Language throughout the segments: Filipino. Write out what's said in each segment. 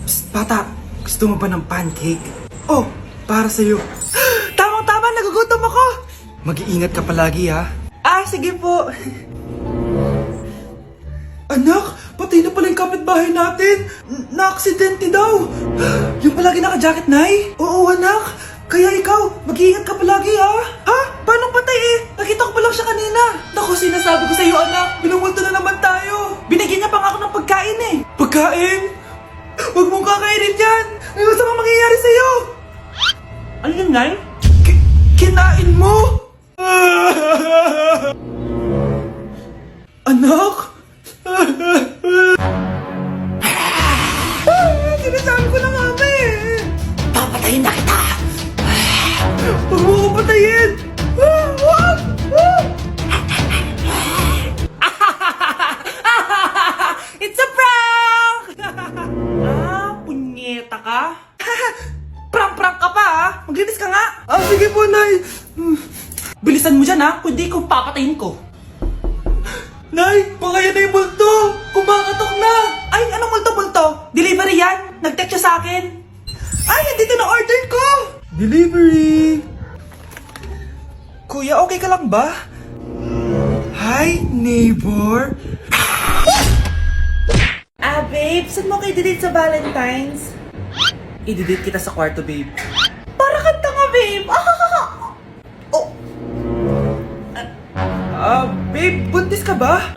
Psst, bata, gusto mo ba ng pancake? Oh, para sa'yo. Tamang-tama, nagugutom ako! Mag-iingat ka palagi, ha? Sige po. Anak, patay na pala yung kapitbahay natin. Na-aksidente daw. Yung palagi naka-jacket, Nay? Oo, anak. Kaya ikaw, mag-iingat ka palagi, ha? Ha? Paano patay eh? Nakita ko pa lang siya kanina. Naku, sinasabi ko sa'yo, anak. Binumulto na naman tayo. Binigyan niya pa nga ako ng pagkain eh. Pagkain? Huwag mong kakainin yan. May masamang mangyayari sa'yo. Ano yun, Nay? Kinain mo? Anak? Sinasabi ko na nga ba eh. Papatayin na kita. Huwag mo ko patayin. It's a prank! Punyeta ka? Prank-prank ka pa ha? Maglinis ka nga. Sige po, Nay. Bilisan mo dyan ha, kundi ko papatayin ko. Nay, baka yan na yung multo. Kumakatok na. Ay, anong multo-multo? Delivery yan. Nag-text siya sa akin. Ay, nandito na order ko. Delivery. Kuya, okay ka lang ba? Hi, neighbor. Babe, saan mo kayo delete sa Valentine's? I-delete kita sa kwarto, babe. Para kang tanga, babe. Oh. Babe, buntis ka ba?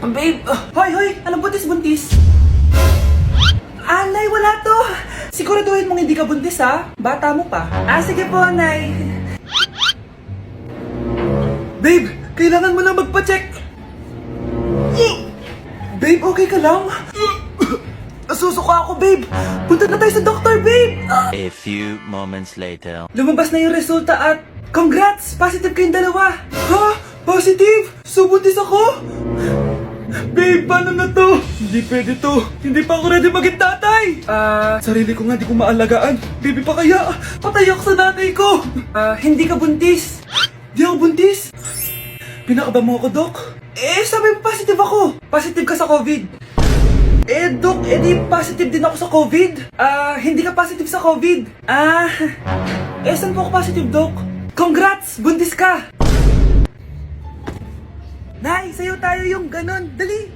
Babe, hoy, anong buntis? Nay, wala to. Siguraduhin mong hindi ka buntis, ha? Bata mo pa. Sige po, Nay. Babe, kailangan mo na magpa-check. Babe, okay ka lang? Nasusuka ako, babe. Punta na tayo sa doktor, babe. A few moments later. Lumabas na yung resulta at congrats! Positive kayong dalawa. Ha? Positive? So buntis ako? Babe, paano na to? Hindi pwede to. Hindi pa ako ready maging tatay. Sarili ko nga di ko maalagaan. Baby pa kaya? Patay ako sa nanay ko. Hindi ka buntis. Di ako buntis? Pinakaba mo ako, Dok? Sabi mo positive ako. Positive ka sa COVID. Dok, di positive din ako sa COVID. Hindi ka positive sa COVID. Saan po ako positive, Dok? Congrats! Buntis ka! Nay, sayo tayo yung ganon. Dali!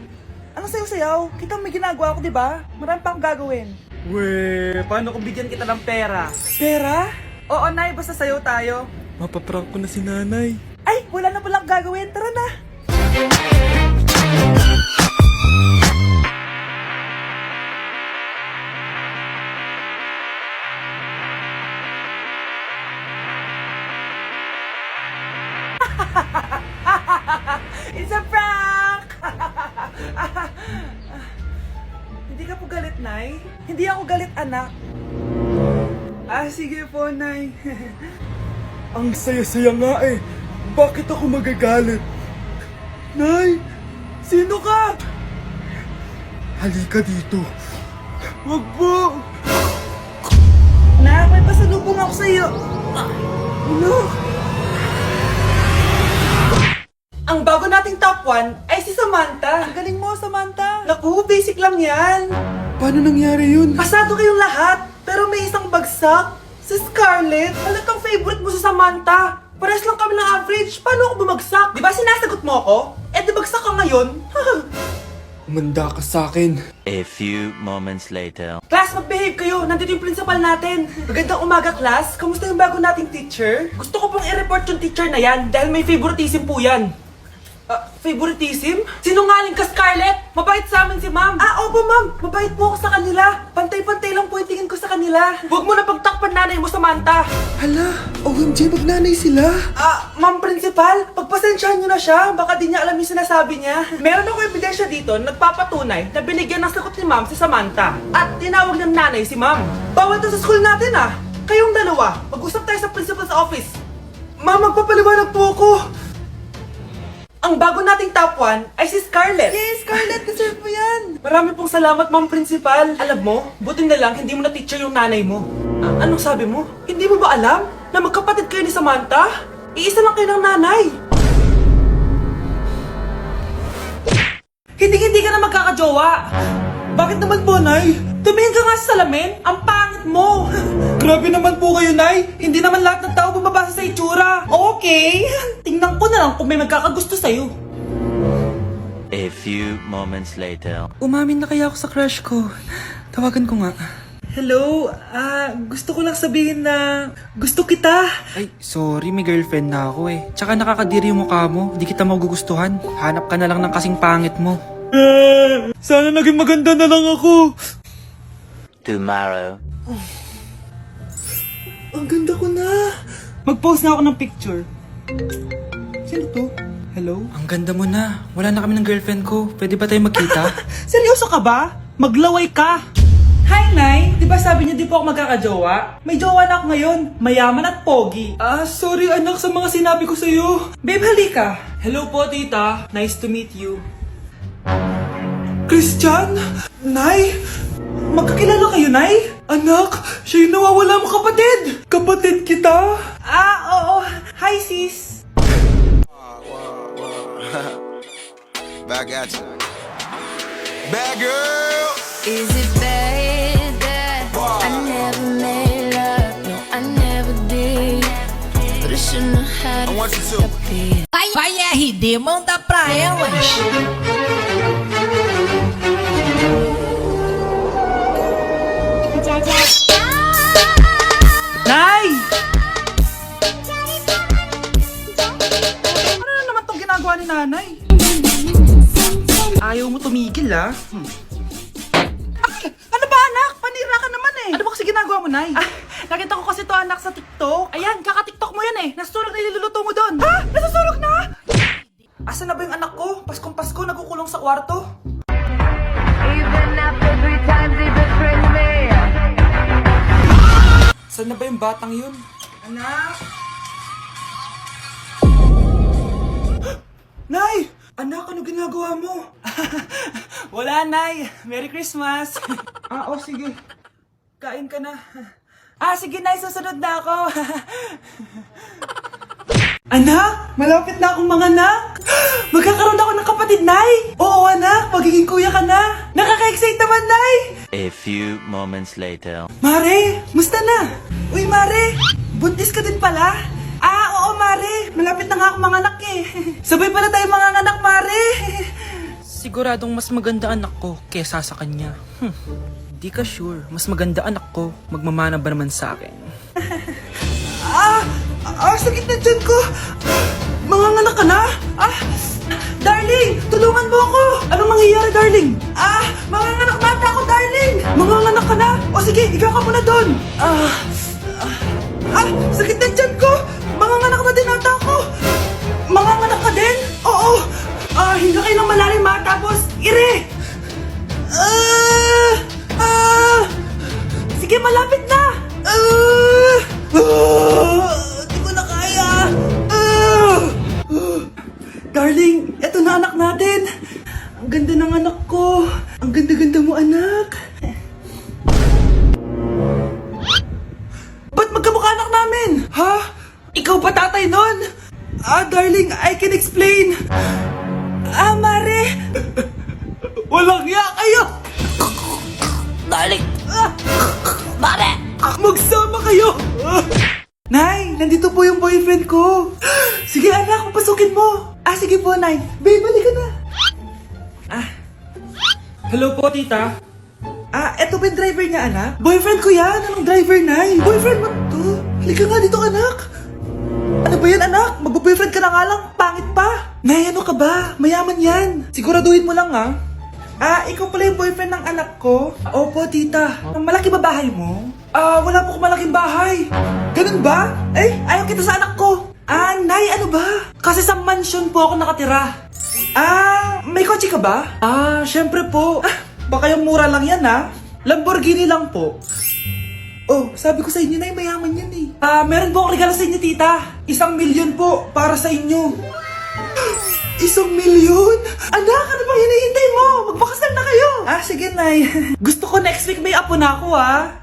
Ano sayo-sayaw? Kita may ginagawa ako, di ba? Marami pa akong gagawin. Weh, paano kung bigyan kita ng pera? Pera? Oo, Nay, basta sayo tayo. Mapaprank ko na si Nanay. Ay, wala na palang gagawin. Tara na! It's a prank! Hindi ka po galit, Nay? Hindi ako galit, anak. Sige po, Nay. Ang saya-saya nga eh. Bakit ako magagalit? Nay! Sino ka? Halika dito. Wag po! Nak, may pasalubong ako sa'yo. Ano? Ang bago nating top 1 ay si Samantha. Ang galing mo, Samantha. Naku, basic lang yan. Paano nangyari yun? Pasado kayong lahat, pero may isang bagsak. Si Scarlett, halatang favorite mo si Samantha. Pares lang kami ng average. Paano ako bumagsak? Di ba sinasagot mo ako? Di bagsak ka ngayon? Umanda ka sa akin. A few moments later. Class, mag-behave kayo. Nandito yung principal natin. Magandang umaga, class. Kamusta yung bago nating teacher? Gusto ko pong i-report yung teacher na yan dahil may favoritism po yan. Favoritism? Sinungaling ka, Scarlett! Mabait sa amin si ma'am! Opo, ma'am! Mabait po ako sa kanila! Pantay-pantay lang po yung tingin ko sa kanila! Huwag mo na pagtakpan nanay mo, Samantha! Hala! OMG, magnanay sila! Ma'am Principal, pagpasensyahan nyo na siya. Baka di niya alam yung sinasabi niya. Meron ako ebidensya dito na nagpapatunay na binigyan ng sagot ni ma'am si Samantha. At tinawag ng nanay si ma'am. Bawal to sa school natin Kayong dalawa, mag-usap tayo sa principal's office. Ma'am, magpapaliwanag po ako. Ang bago nating top 1 ay si Scarlett. Yes, Scarlett, deserve mo yan. Marami pong salamat, Ma'am Principal. Alam mo, buti na lang hindi mo na teacher yung nanay mo. Anong sabi mo? Hindi mo ba alam na magkapatid kayo ni Samantha? Iisa lang kayo ng nanay. Hindi ka na magkakajowa. Bakit naman po, Nay? Tumingin ka nga sa salamin. Ang pangit mo. Grabe naman po kayo, Nay. Hindi naman lahat ng tao bumabasa sa itsura. Okay. Tingnan ko na lang kung may magkakagusto sa'yo. A few moments later. Umamin na kaya ako sa crush ko. Tawagan ko nga. Hello, gusto ko lang sabihin na gusto kita. Ay, sorry, may girlfriend na ako eh. Tsaka nakakadiri yung mukha mo, di kita magugustuhan. Hanap ka na lang ng kasing pangit mo. Sana naging maganda na lang ako. Tomorrow. Ang ganda ko na. Mag-post na ako ng picture. Sino to? Hello? Ang ganda mo na. Wala na kami ng girlfriend ko. Pwede ba tayo magkita? Seryoso ka ba? Maglaway ka. Hi, Nay! Di ba sabi niyo di po ako magkakajowa? May jowa na ako ngayon. Mayaman at pogi. Sorry anak sa mga sinabi ko sa'yo. Babe, halika. Hello po, tita. Nice to meet you. Christian? Nay? Magkakilala kayo, Nay? Anak, siya yung nawawala mo kapatid. Kapatid kita? Oo. Hi, sis. Back at you. Bad girl. Is it bad that I never made love? No, I never did. But I shouldn't have had I want you to. it. Vai RD, manda pra elas. Nay! Ano na naman tong ginagawa ni nanay? Ayaw mo tumigil, Ay! Ano ba, anak? Panira ka naman eh. Ano ba kasi ginagawa mo, Nay? Nakita ko kasi to, anak, sa TikTok. Ayan, kaka-TikTok mo yan eh. Nasusunog na iluluto mo doon. Ha? Nasusunog na? Asan na ba yung anak ko? Paskong Pasko, nagkukulong sa kwarto. Even after 3 times he betrayed me. Saan na ba yung batang yun? Anak! Nay! Anak, ano ginagawa mo? Wala, Nay. Merry Christmas. Sige. Kain ka na. Sige, Nay. Susunod na ako. Anak! Malapit na akong manganak! Magkakaroon ako ng kapatid, Nay! Oo, anak! Magiging kuya ka na! Nakaka-excite naman, Nay! A few moments later. Mare! Musta na? Uy, Mare! Buntis ka din pala? Oo, Mare! Malapit na nga akong manganak eh! Sabay pala tayo manganganak, Mare! Siguradong mas maganda anak ko kesa sa kanya. Di ka sure. Mas maganda anak ko. Magmamana ba naman sa akin? Sakit na dyan ko! Manganganak ka na? Darling! Tulungan mo ako! Anong mangyayari, darling? Manganganak bata ako, darling! Manganganak ka na? O sige, ikaw ka muna doon! Sakit na dyan ko! Manganganak na din ata ako! Manganganak ka din? Oo! Hinga kayo ng malalim ha, tapos ire! Sige, malapit na! Di ko na kaya! Darling, eto na anak natin! Ang ganda ng anak ko! Ang ganda-ganda mo, anak! Ba't magkamukha anak namin? Ha? Ikaw ba tatay nun? Darling, I can explain! Mare! Walang hiya kayo! Darling. Mare. Magsama kayo! Nay, nandito po yung boyfriend ko. Sige anak, papasukin mo. Sige po, Nay. Babe, balik ka na. Hello po, tita. Eto ba yung driver niya, anak? Boyfriend ko yan. Anong driver, Nay? Boyfriend mo to? Halika nga dito, anak. Ano ba yan, anak? Magbo-boyfriend ka na nga lang. Pangit pa. Nay, ano ka ba? Mayaman yan. Siguraduhin mo lang, ha? Ikaw pala yung boyfriend ng anak ko? Opo, tita. Malaki ba bahay mo? Wala po akong malaking bahay. Ganun ba? Ayaw kita sa anak ko. Nay, ano ba? Kasi sa mansion po ako nakatira. May kotse ka ba? Syempre po. Baka yung mura lang yan, ha? Lamborghini lang po. Oh, sabi ko sa inyo, Nay, mayaman yan eh. Meron po akong regalo sa inyo, tita. 1,000,000 po para sa inyo. 1,000,000? Anak, ano bang hinihintay mo? Magpakasal na kayo. Sige, Nay. Gusto ko next week may apo na ako, ha?